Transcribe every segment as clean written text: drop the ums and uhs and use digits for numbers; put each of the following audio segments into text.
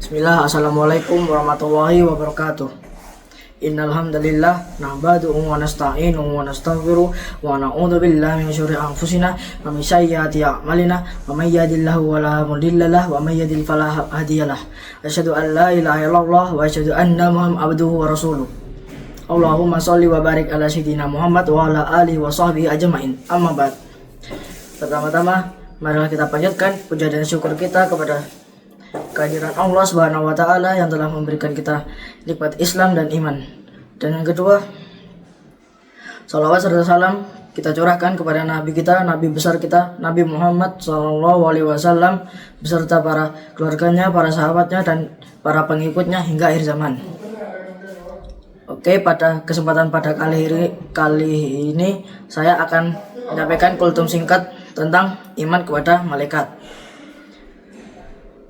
Bismillah, assalamualaikum warahmatullahi wabarakatuh. Innal hamdalillah nahmaduhu wa nasta'inuhu wa nastaghfiruh wa na'udzu billahi min syururi anfusina wa min sayyiati a'malina wa may yahdihillahu fala mudilla lahu wa may yudlil fala hadiyalah. Asyhadu an la ilaha illallah wa asyhadu anna Muhammadan abduhu wa rasuluh. Allahumma shalli wa barik ala sayyidina Muhammad wa ala alihi wa sahbihi ajmain. Amma ba'd. Pertama-tama, marilah kita panjatkan puja dan syukur kita kepada kehadiran Allah Subhanahu wa taala yang telah memberikan kita nikmat Islam dan iman. Dan yang kedua, salawat serta salam kita curahkan kepada nabi kita, nabi besar kita, Nabi Muhammad SAW beserta para keluarganya, para sahabatnya dan para pengikutnya hingga akhir zaman. Oke, pada kesempatan kali ini saya akan menyampaikan kultum singkat tentang iman kepada malaikat.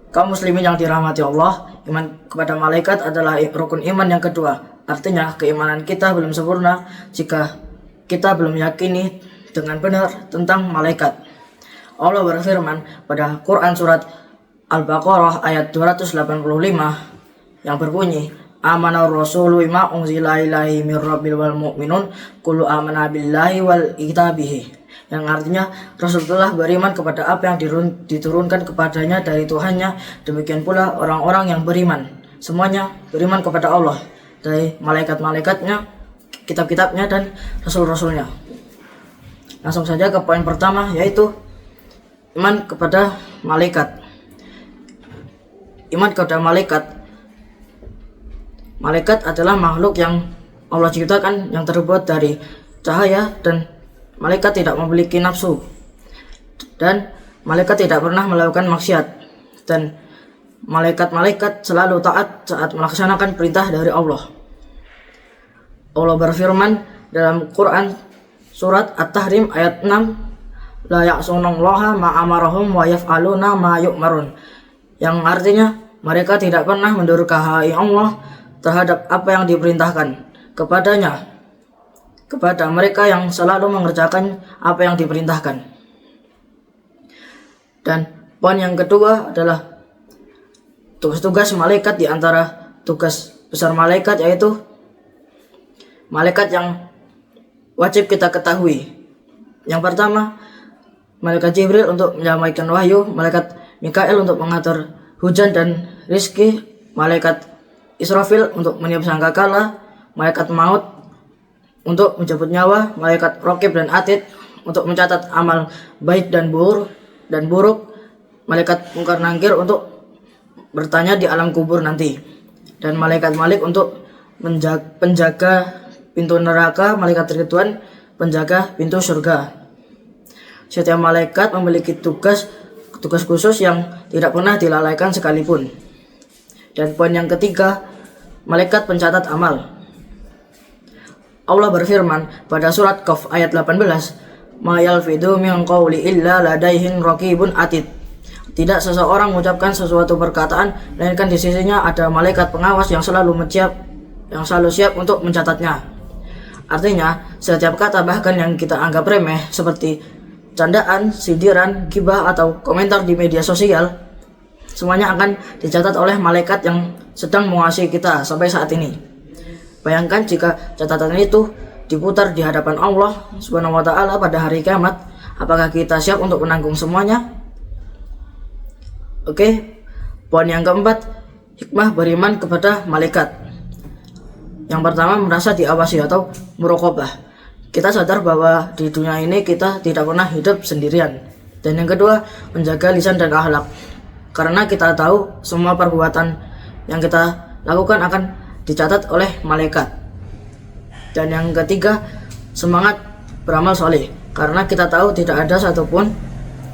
Kaum muslimin yang dirahmati Allah, iman kepada malaikat adalah rukun iman yang kedua. Artinya keimanan kita belum sempurna jika kita belum yakini dengan benar tentang malaikat. Allah berfirman pada Quran surat Al-Baqarah ayat 285 yang berbunyi, Amanar rasulu bima unzila ilaihi mir rabbil wal mu'minun kullu amana billahi wal kitabihi. Yang artinya Rasul telah beriman kepada apa yang diturunkan kepadanya dari Tuhannya. Demikian pula orang-orang yang beriman, semuanya beriman kepada Allah, dari malaikat-malaikatnya, kitab-kitabnya dan rasul-rasulnya. Langsung saja ke poin pertama, yaitu iman kepada malaikat. Iman kepada malaikat. Malaikat adalah makhluk yang Allah ciptakan yang terbuat dari cahaya, dan malaikat tidak memiliki nafsu, dan malaikat tidak pernah melakukan maksiat, dan malaikat-malaikat selalu taat saat melaksanakan perintah dari Allah. Allah berfirman dalam Quran surat At-Tahrim ayat 6, La ya'sunallaha ma amarahum wa yaf'aluna ma yu'marun, yang artinya mereka tidak pernah mendurhakai Allah terhadap apa yang diperintahkan kepadanya, kepada mereka yang selalu mengerjakan apa yang diperintahkan. Dan poin yang kedua adalah tugas-tugas malaikat. Di antara tugas besar malaikat yaitu malaikat yang wajib kita ketahui. Yang pertama, malaikat Jibril untuk menyampaikan wahyu, malaikat Mikail untuk mengatur hujan dan rizki, malaikat Israfil untuk meniup sangkakala, malaikat maut untuk menjemput nyawa, malaikat Raqib dan Atid untuk mencatat amal baik dan buruk, malaikat Munkar Nangkir untuk bertanya di alam kubur nanti, dan malaikat Malik untuk penjaga pintu neraka, malaikat Ridwan penjaga pintu surga. Setiap malaikat memiliki tugas khusus yang tidak pernah dilalaikan sekalipun. Dan poin yang ketiga, malaikat pencatat amal. Allah berfirman pada surat Qaf ayat 18, Ma yalfidu min qawli illa ladaihin raqibun atid. Tidak seseorang mengucapkan sesuatu perkataan melainkan di sisinya ada malaikat pengawas yang selalu siap untuk mencatatnya. Artinya, setiap kata bahkan yang kita anggap remeh seperti candaan, sindiran, gibah atau komentar di media sosial, semuanya akan dicatat oleh malaikat yang sedang mengasihi kita sampai saat ini. Bayangkan jika catatan itu diputar di hadapan Allah Subhanahu wa taala pada hari kiamat, apakah kita siap untuk menanggung semuanya? Oke, poin yang keempat, hikmah beriman kepada malaikat. Yang pertama, merasa diawasi atau muraqabah. Kita sadar bahwa di dunia ini kita tidak pernah hidup sendirian. Dan yang kedua, menjaga lisan dan akhlak. Karena kita tahu semua perbuatan yang kita lakukan akan dicatat oleh malaikat. Dan yang ketiga, semangat beramal soleh, karena kita tahu tidak ada satupun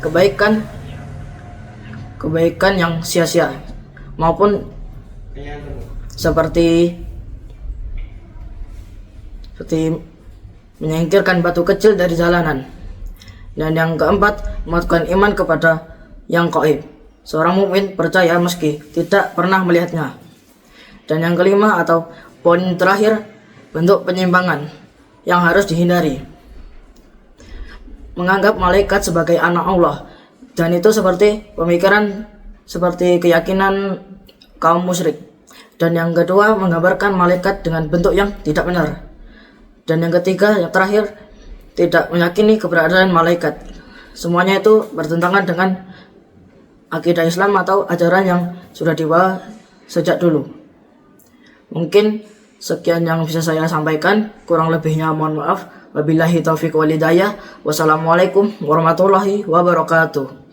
kebaikan yang sia-sia, maupun seperti menyingkirkan batu kecil dari jalanan. Dan yang keempat, menguatkan iman kepada yang gaib. Seorang mukmin percaya meski tidak pernah melihatnya. Dan yang kelima atau poin terakhir, bentuk penyimpangan yang harus dihindari. Menganggap malaikat sebagai anak Allah, dan itu seperti pemikiran, seperti keyakinan kaum musyrik. Dan yang kedua, menggambarkan malaikat dengan bentuk yang tidak benar. Dan yang ketiga, yang terakhir, tidak meyakini keberadaan malaikat. Semuanya itu bertentangan dengan akidah Islam atau ajaran yang sudah dibawa sejak dulu. Mungkin sekian yang bisa saya sampaikan, kurang lebihnya mohon maaf. Wabillahi taufiq wal hidayah. Wassalamualaikum warahmatullahi wabarakatuh.